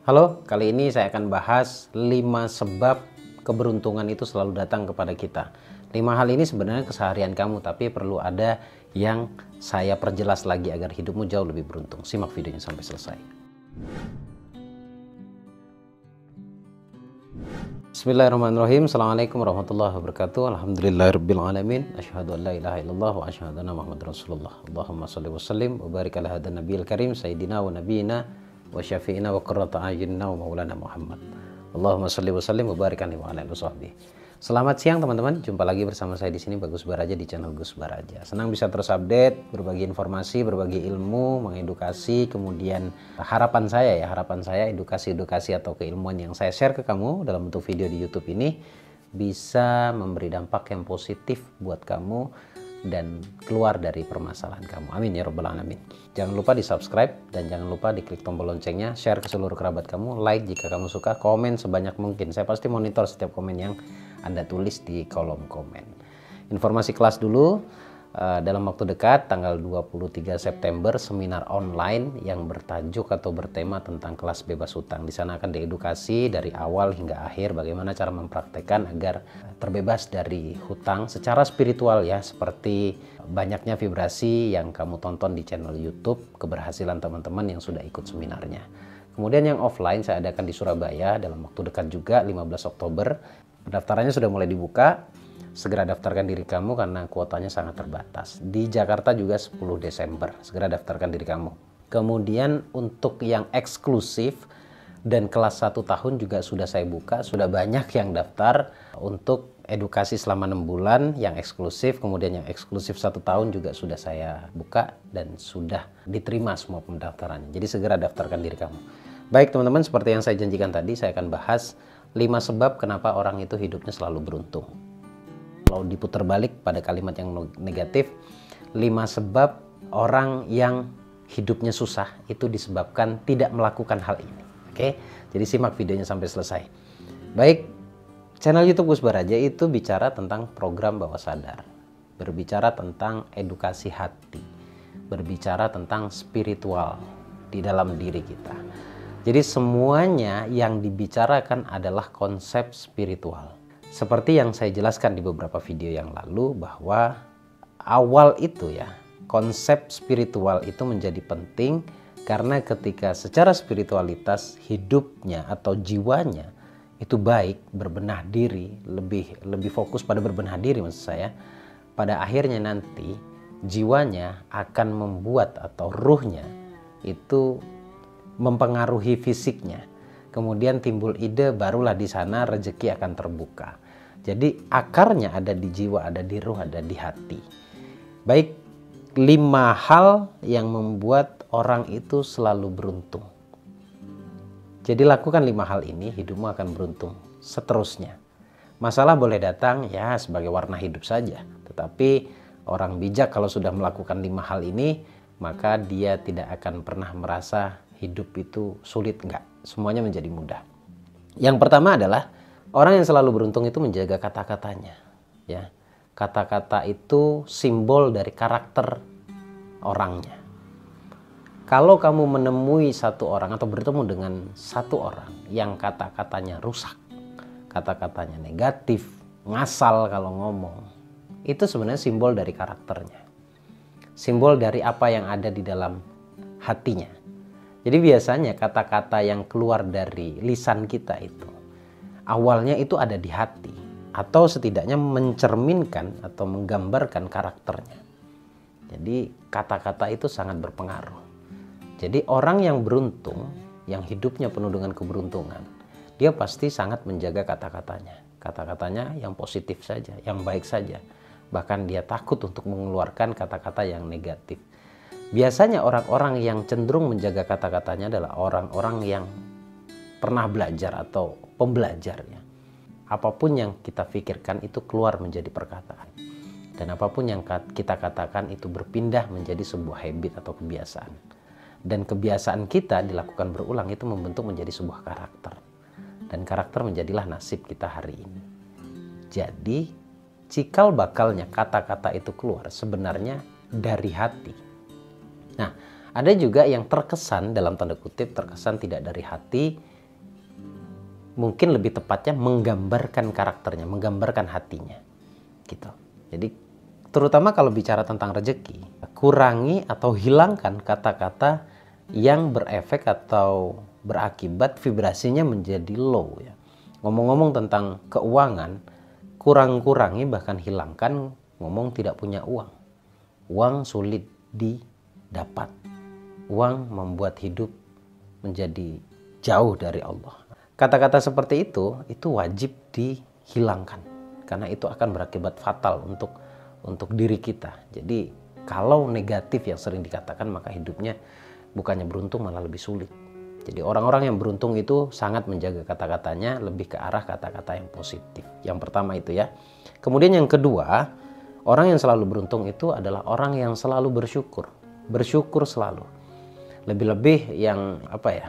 Halo, kali ini saya akan bahas 5 sebab keberuntungan itu selalu datang kepada kita. 5 hal ini sebenarnya keseharian kamu, tapi perlu ada yang saya perjelas lagi agar hidupmu jauh lebih beruntung. Simak videonya sampai selesai. Bismillahirrahmanirrahim. Assalamualaikum warahmatullahi wabarakatuh. Alhamdulillahirrabbilalamin. Asyhadu an la ilaha illallah wa asyhadu anna Muhammadar Rasulullah. Allahumma shalli wa sallim wa barik ala hadan nabiyil karim sayyidina wa nabiyina wa syafi'ina wa qurrata a'yunina wa maulana Muhammad. Allahumma shalli wa sallim wa barik alaihi wa ala alihi washabbihi. Selamat siang teman-teman, jumpa lagi bersama saya di sini Bagus Baraja di channel Gus Baraja. Senang bisa terus update, berbagi informasi, berbagi ilmu, mengedukasi. Kemudian harapan saya edukasi atau keilmuan yang saya share ke kamu dalam bentuk video di YouTube ini bisa memberi dampak yang positif buat kamu dan keluar dari permasalahan kamu. Amin ya rabbal alamin. Jangan lupa di subscribe dan jangan lupa diklik tombol loncengnya, share ke seluruh kerabat kamu, like jika kamu suka, komen sebanyak mungkin. Saya pasti monitor setiap komen yang Anda tulis di kolom komen. Informasi kelas dulu, dalam waktu dekat tanggal 23 September seminar online yang bertajuk atau bertema tentang kelas bebas hutang. Di sana akan diedukasi dari awal hingga akhir bagaimana cara mempraktekkan agar terbebas dari hutang secara spiritual ya, seperti banyaknya vibrasi yang kamu tonton di channel YouTube, keberhasilan teman-teman yang sudah ikut seminarnya. Kemudian yang offline saya adakan di Surabaya dalam waktu dekat juga 15 Oktober. Pendaftarannya sudah mulai dibuka. Segera daftarkan diri kamu karena kuotanya sangat terbatas. Di Jakarta juga 10 Desember. Segera daftarkan diri kamu. Kemudian untuk yang eksklusif dan kelas 1 tahun juga sudah saya buka. Sudah banyak yang daftar untuk edukasi selama 6 bulan yang eksklusif. Kemudian yang eksklusif 1 tahun juga sudah saya buka dan sudah diterima semua pendaftarannya. Jadi segera daftarkan diri kamu. Baik teman-teman, seperti yang saya janjikan tadi, saya akan bahas 5 sebab kenapa orang itu hidupnya selalu beruntung. Kalau diputar balik pada kalimat yang negatif, 5 sebab orang yang hidupnya susah itu disebabkan tidak melakukan hal ini. Oke, jadi simak videonya sampai selesai. Baik, channel YouTube Gus Baraja itu bicara tentang program bawah sadar, berbicara tentang edukasi hati, berbicara tentang spiritual di dalam diri kita. Jadi semuanya yang dibicarakan adalah konsep spiritual. Seperti yang saya jelaskan di beberapa video yang lalu bahwa awal itu ya, konsep spiritual itu menjadi penting karena ketika secara spiritualitas hidupnya atau jiwanya itu baik, berbenah diri, lebih fokus pada berbenah diri maksud saya, pada akhirnya nanti jiwanya akan membuat atau ruhnya itu mempengaruhi fisiknya. Kemudian timbul ide, barulah di sana rezeki akan terbuka. Jadi akarnya ada di jiwa, ada di ruh, ada di hati. Baik, 5 hal yang membuat orang itu selalu beruntung. Jadi lakukan 5 hal ini, hidupmu akan beruntung seterusnya. Masalah boleh datang ya sebagai warna hidup saja. Tetapi orang bijak kalau sudah melakukan 5 hal ini, maka dia tidak akan pernah merasa hidup itu sulit, enggak. Semuanya menjadi mudah. Yang pertama adalah orang yang selalu beruntung itu menjaga kata-katanya. Ya, kata-kata itu simbol dari karakter orangnya. Kalau kamu menemui satu orang atau bertemu dengan satu orang yang kata-katanya rusak, kata-katanya negatif, ngasal kalau ngomong, itu sebenarnya simbol dari karakternya. Simbol dari apa yang ada di dalam hatinya. Jadi biasanya kata-kata yang keluar dari lisan kita itu awalnya itu ada di hati atau setidaknya mencerminkan atau menggambarkan karakternya. Jadi kata-kata itu sangat berpengaruh. Jadi orang yang beruntung, yang hidupnya penuh dengan keberuntungan, dia pasti sangat menjaga kata-katanya. Kata-katanya yang positif saja, yang baik saja. Bahkan dia takut untuk mengeluarkan kata-kata yang negatif. Biasanya orang-orang yang cenderung menjaga kata-katanya adalah orang-orang yang pernah belajar atau pembelajar ya. Apapun yang kita pikirkan itu keluar menjadi perkataan. Dan apapun yang kita katakan itu berpindah menjadi sebuah habit atau kebiasaan. Dan kebiasaan kita dilakukan berulang itu membentuk menjadi sebuah karakter. Dan karakter menjadilah nasib kita hari ini. Jadi cikal bakalnya kata-kata itu keluar sebenarnya dari hati. Nah, Ada juga yang terkesan, dalam tanda kutip, terkesan tidak dari hati, mungkin lebih tepatnya menggambarkan karakternya, menggambarkan hatinya. Gitu. Jadi terutama kalau bicara tentang rezeki, kurangi atau hilangkan kata-kata yang berefek atau berakibat vibrasinya menjadi low ya. Ngomong-ngomong tentang keuangan, kurangi bahkan hilangkan ngomong tidak punya uang. Uang sulit didapat. Uang membuat hidup menjadi jauh dari Allah. Kata-kata seperti itu wajib dihilangkan karena itu akan berakibat fatal untuk diri kita. Jadi kalau negatif yang sering dikatakan, maka hidupnya bukannya beruntung malah lebih sulit. Jadi orang-orang yang beruntung itu sangat menjaga kata-katanya, lebih ke arah kata-kata yang positif. Yang pertama itu ya. Kemudian yang kedua, orang yang selalu beruntung itu adalah orang yang selalu bersyukur. Bersyukur selalu. Lebih-lebih yang apa ya?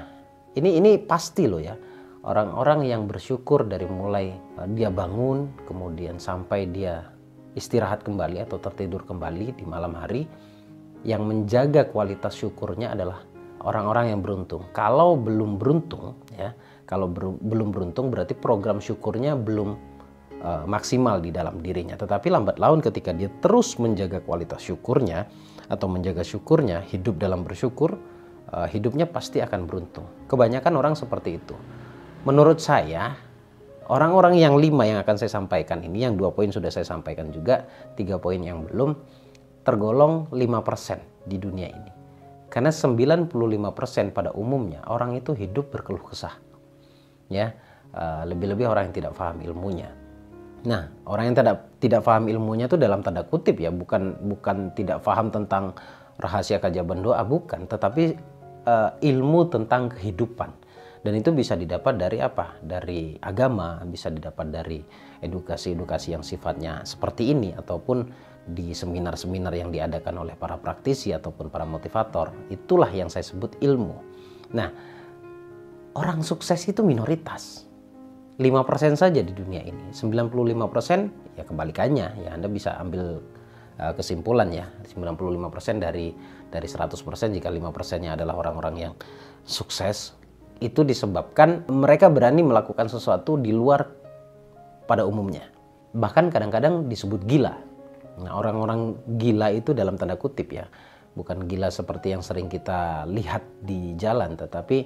Ini pasti loh ya. Orang-orang yang bersyukur dari mulai dia bangun, kemudian sampai dia istirahat kembali atau tertidur kembali di malam hari, yang menjaga kualitas syukurnya adalah orang-orang yang beruntung. Kalau belum beruntung ya, kalau belum beruntung berarti program syukurnya belum maksimal di dalam dirinya. Tetapi lambat laun ketika dia terus menjaga kualitas syukurnya atau menjaga syukurnya, hidup dalam bersyukur, hidupnya pasti akan beruntung. Kebanyakan orang seperti itu. Menurut saya, orang-orang yang 5 yang akan saya sampaikan ini, yang 2 poin sudah saya sampaikan juga, 3 poin yang belum, tergolong 5% di dunia ini. Karena 95% pada umumnya orang itu hidup berkeluh kesah. Ya, lebih-lebih orang yang tidak paham ilmunya. Nah, orang yang tidak paham ilmunya itu dalam tanda kutip ya, bukan tidak paham tentang rahasia keajaiban doa, bukan, tetapi ilmu tentang kehidupan. Dan itu bisa didapat dari apa? Dari agama, bisa didapat dari edukasi-edukasi yang sifatnya seperti ini, ataupun di seminar-seminar yang diadakan oleh para praktisi ataupun para motivator. Itulah yang saya sebut ilmu. Nah, orang sukses itu minoritas. 5% saja di dunia ini. 95% ya kebalikannya. Ya Anda bisa ambil kesimpulan ya. 95% dari 100% jika 5%-nya adalah orang-orang yang sukses. Itu disebabkan mereka berani melakukan sesuatu di luar pada umumnya. Bahkan kadang-kadang disebut gila. Nah, orang-orang gila itu dalam tanda kutip ya. Bukan gila seperti yang sering kita lihat di jalan, tetapi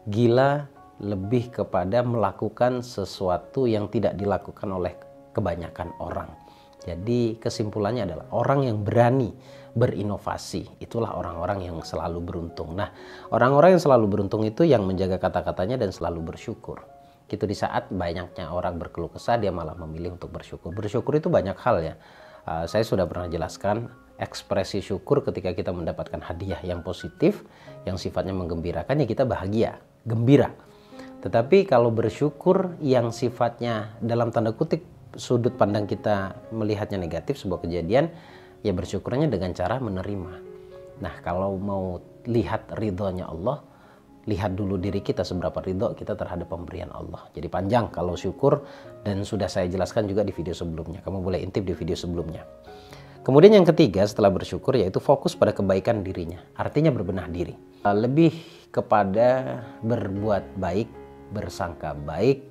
gila lebih kepada melakukan sesuatu yang tidak dilakukan oleh kebanyakan orang. Jadi kesimpulannya adalah orang yang berani berinovasi, itulah orang-orang yang selalu beruntung. Nah, orang-orang yang selalu beruntung itu yang menjaga kata-katanya dan selalu bersyukur. Gitu, di saat banyaknya orang berkeluh kesah, dia malah memilih untuk bersyukur. Bersyukur itu banyak hal ya. Saya sudah pernah jelaskan ekspresi syukur ketika kita mendapatkan hadiah yang positif, yang sifatnya menggembirakan, ya kita bahagia, gembira. Tetapi kalau bersyukur yang sifatnya dalam tanda kutip sudut pandang kita melihatnya negatif, sebuah kejadian, ya bersyukurnya dengan cara menerima. Nah, kalau mau lihat ridhonya Allah, lihat dulu diri kita seberapa ridho kita terhadap pemberian Allah. Jadi panjang kalau syukur, dan sudah saya jelaskan juga di video sebelumnya. Kamu boleh intip di video sebelumnya. Kemudian yang ketiga setelah bersyukur yaitu fokus pada kebaikan dirinya. Artinya berbenah diri. Lebih kepada berbuat baik, bersangka baik,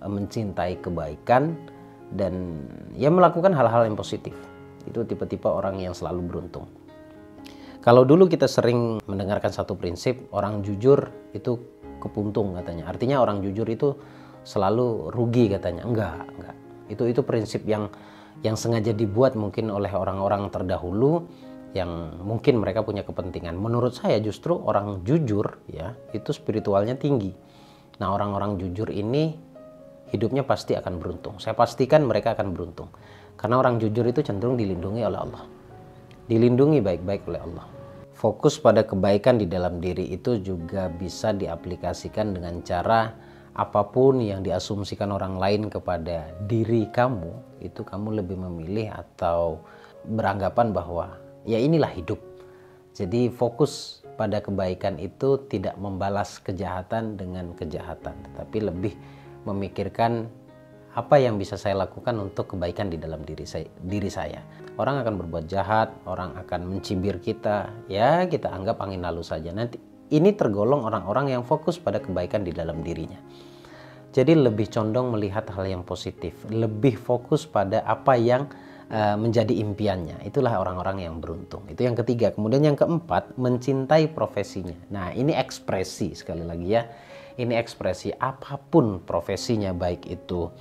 mencintai kebaikan, dan ya melakukan hal-hal yang positif. Itu tipe-tipe orang yang selalu beruntung. Kalau dulu kita sering mendengarkan satu prinsip, orang jujur itu kepuntung katanya. Artinya orang jujur itu selalu rugi katanya. Enggak. Itu prinsip yang sengaja dibuat mungkin oleh orang-orang terdahulu yang mungkin mereka punya kepentingan. Menurut saya justru orang jujur ya, itu spiritualnya tinggi. Nah, orang-orang jujur ini hidupnya pasti akan beruntung. Saya pastikan mereka akan beruntung. Karena orang jujur itu cenderung dilindungi oleh Allah. Dilindungi baik-baik oleh Allah. Fokus pada kebaikan di dalam diri itu juga bisa diaplikasikan dengan cara apapun yang diasumsikan orang lain kepada diri kamu, itu kamu lebih memilih atau beranggapan bahwa ya inilah hidup. Jadi fokus pada kebaikan itu tidak membalas kejahatan dengan kejahatan, tetapi lebih memikirkan apa yang bisa saya lakukan untuk kebaikan di dalam diri saya. Orang akan berbuat jahat, orang akan mencibir kita, ya kita anggap angin lalu saja. Nanti ini tergolong orang-orang yang fokus pada kebaikan di dalam dirinya. Jadi lebih condong melihat hal yang positif, lebih fokus pada apa yang menjadi impiannya. Itulah orang-orang yang beruntung. Itu yang ketiga. Kemudian yang keempat, mencintai profesinya. Nah, ini ekspresi sekali lagi ya. Ini ekspresi apapun profesinya, baik itu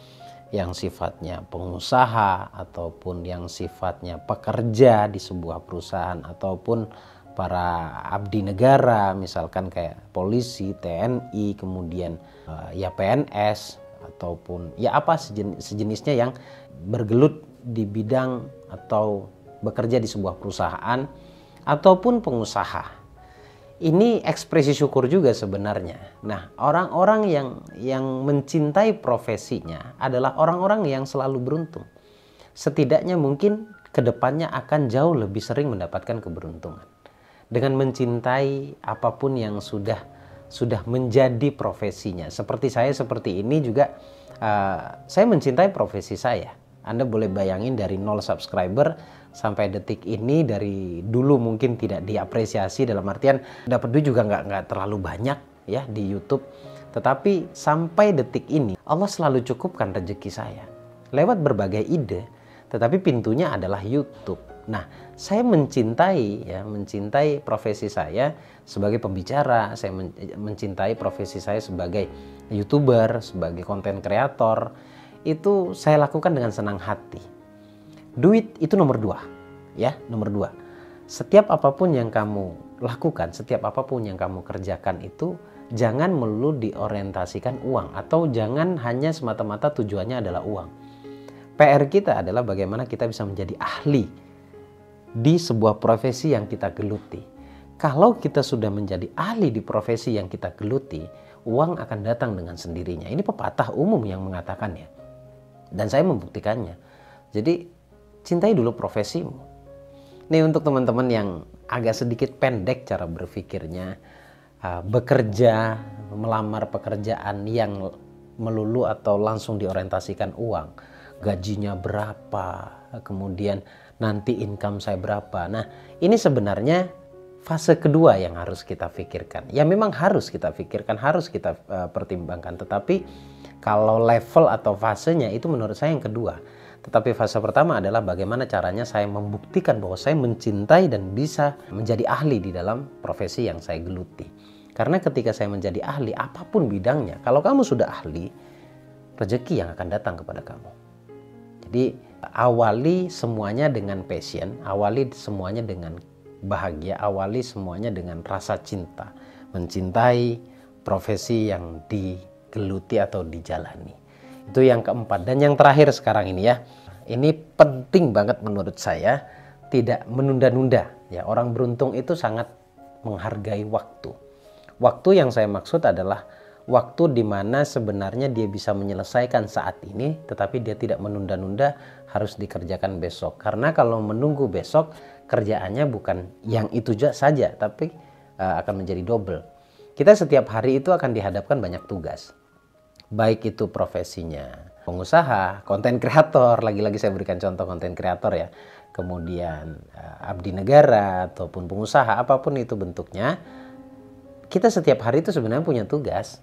yang sifatnya pengusaha ataupun yang sifatnya pekerja di sebuah perusahaan ataupun para abdi negara, misalkan kayak polisi, TNI, kemudian ya PNS ataupun ya apa sejenisnya yang bergelut di bidang atau bekerja di sebuah perusahaan ataupun pengusaha. Ini ekspresi syukur juga sebenarnya. Nah, orang-orang yang mencintai profesinya adalah orang-orang yang selalu beruntung. Setidaknya mungkin kedepannya akan jauh lebih sering mendapatkan keberuntungan. Dengan mencintai apapun yang sudah menjadi profesinya. Seperti saya seperti ini juga, saya mencintai profesi saya. Anda boleh bayangin dari 0 subscriber sampai detik ini, dari dulu mungkin tidak diapresiasi, dalam artian dapat duit juga nggak terlalu banyak ya di YouTube. Tetapi sampai detik ini Allah selalu cukupkan rezeki saya lewat berbagai ide, tetapi pintunya adalah YouTube. Nah, saya mencintai profesi saya sebagai pembicara, saya mencintai profesi saya sebagai YouTuber, sebagai konten kreator. Itu saya lakukan dengan senang hati. Duit itu nomor 2 ya, nomor 2. Setiap apapun yang kamu lakukan, setiap apapun yang kamu kerjakan itu jangan melulu diorientasikan uang, atau jangan hanya semata-mata tujuannya adalah uang. PR kita adalah bagaimana kita bisa menjadi ahli di sebuah profesi yang kita geluti. Kalau kita sudah menjadi ahli di profesi yang kita geluti, uang akan datang dengan sendirinya. Ini pepatah umum yang mengatakannya. Dan saya membuktikannya. Jadi cintai dulu profesimu. Nih untuk teman-teman yang agak sedikit pendek cara berpikirnya, bekerja, melamar pekerjaan yang melulu atau langsung diorientasikan uang. Gajinya berapa, kemudian nanti income saya berapa. Nah, ini sebenarnya fase kedua yang harus kita pikirkan. Ya memang harus kita pikirkan, harus kita pertimbangkan. Tetapi kalau level atau fasenya itu menurut saya yang kedua. Tetapi fase pertama adalah bagaimana caranya saya membuktikan bahwa saya mencintai dan bisa menjadi ahli di dalam profesi yang saya geluti. Karena ketika saya menjadi ahli apapun bidangnya, kalau kamu sudah ahli, rezeki yang akan datang kepada kamu. Jadi awali semuanya dengan passion, awali semuanya dengan bahagia, awali semuanya dengan rasa cinta. Mencintai profesi yang digeluti atau dijalani. Itu yang keempat. Dan yang terakhir sekarang ini ya, ini penting banget menurut saya, tidak menunda-nunda. Ya, orang beruntung itu sangat menghargai waktu. Waktu yang saya maksud adalah waktu di mana sebenarnya dia bisa menyelesaikan saat ini, tetapi dia tidak menunda-nunda, harus dikerjakan besok. Karena kalau menunggu besok, kerjaannya bukan yang itu saja, tapi akan menjadi double. Kita setiap hari itu akan dihadapkan banyak tugas. Baik itu profesinya pengusaha, konten kreator, lagi-lagi saya berikan contoh konten kreator ya. Kemudian abdi negara ataupun pengusaha, apapun itu bentuknya. Kita setiap hari itu sebenarnya punya tugas.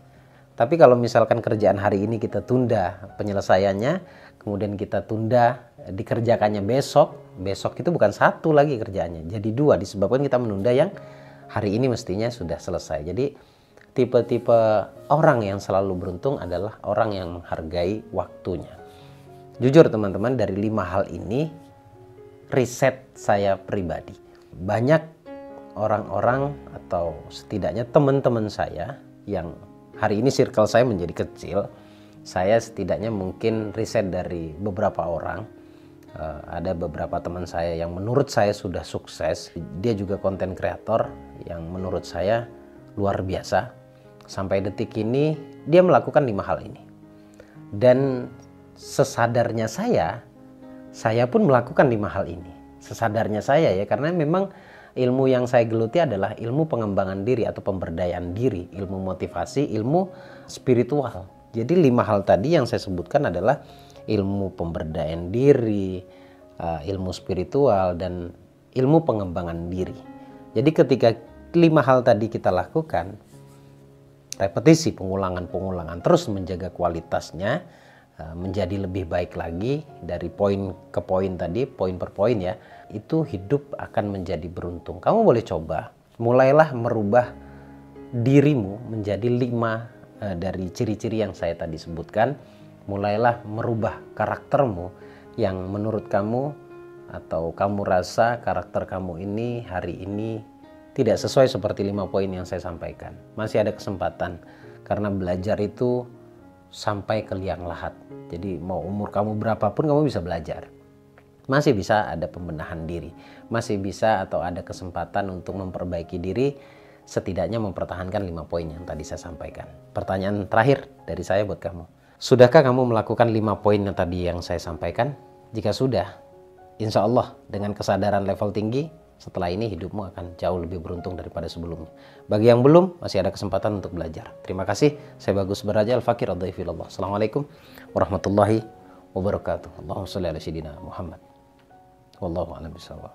Tapi kalau misalkan kerjaan hari ini kita tunda penyelesaiannya, kemudian kita tunda dikerjakannya besok itu bukan satu lagi kerjaannya, jadi 2, disebabkan kita menunda yang hari ini mestinya sudah selesai. Jadi tipe-tipe orang yang selalu beruntung adalah orang yang menghargai waktunya. Jujur teman-teman, dari 5 hal ini riset saya pribadi. Banyak orang-orang atau setidaknya teman-teman saya yang hari ini circle saya menjadi kecil, saya setidaknya mungkin riset dari beberapa orang. Ada beberapa teman saya yang menurut saya sudah sukses. Dia juga konten kreator yang menurut saya luar biasa. Sampai detik ini dia melakukan 5 hal ini. Dan sesadarnya saya pun melakukan 5 hal ini. Sesadarnya saya ya, karena memang ilmu yang saya geluti adalah ilmu pengembangan diri atau pemberdayaan diri, ilmu motivasi, ilmu spiritual. Jadi 5 hal tadi yang saya sebutkan adalah ilmu pemberdayaan diri, ilmu spiritual, dan ilmu pengembangan diri. Jadi ketika 5 hal tadi kita lakukan, repetisi, pengulangan terus menjaga kualitasnya, menjadi lebih baik lagi dari poin ke poin tadi, poin per poin ya, itu hidup akan menjadi beruntung. Kamu boleh coba, mulailah merubah dirimu menjadi 5 dari ciri-ciri yang saya tadi sebutkan. Mulailah merubah karaktermu yang menurut kamu atau kamu rasa karakter kamu ini hari ini tidak sesuai seperti 5 poin yang saya sampaikan. Masih ada kesempatan, karena belajar itu sampai ke liang lahat. Jadi mau umur kamu berapapun kamu bisa belajar. Masih bisa ada pembenahan diri, masih bisa atau ada kesempatan untuk memperbaiki diri, setidaknya mempertahankan 5 poin yang tadi saya sampaikan. Pertanyaan terakhir dari saya buat kamu. Sudahkah kamu melakukan 5 poin yang tadi yang saya sampaikan? Jika sudah, insya Allah dengan kesadaran level tinggi, setelah ini hidupmu akan jauh lebih beruntung daripada sebelumnya. Bagi yang belum, masih ada kesempatan untuk belajar. Terima kasih. Saya Bagus Baraja, Al-Fakir Ad-Dhaifillah. Assalamualaikum warahmatullahi wabarakatuh. Allahumma shalli ala sayyidina Muhammad. Wallahu a'lam bishawab.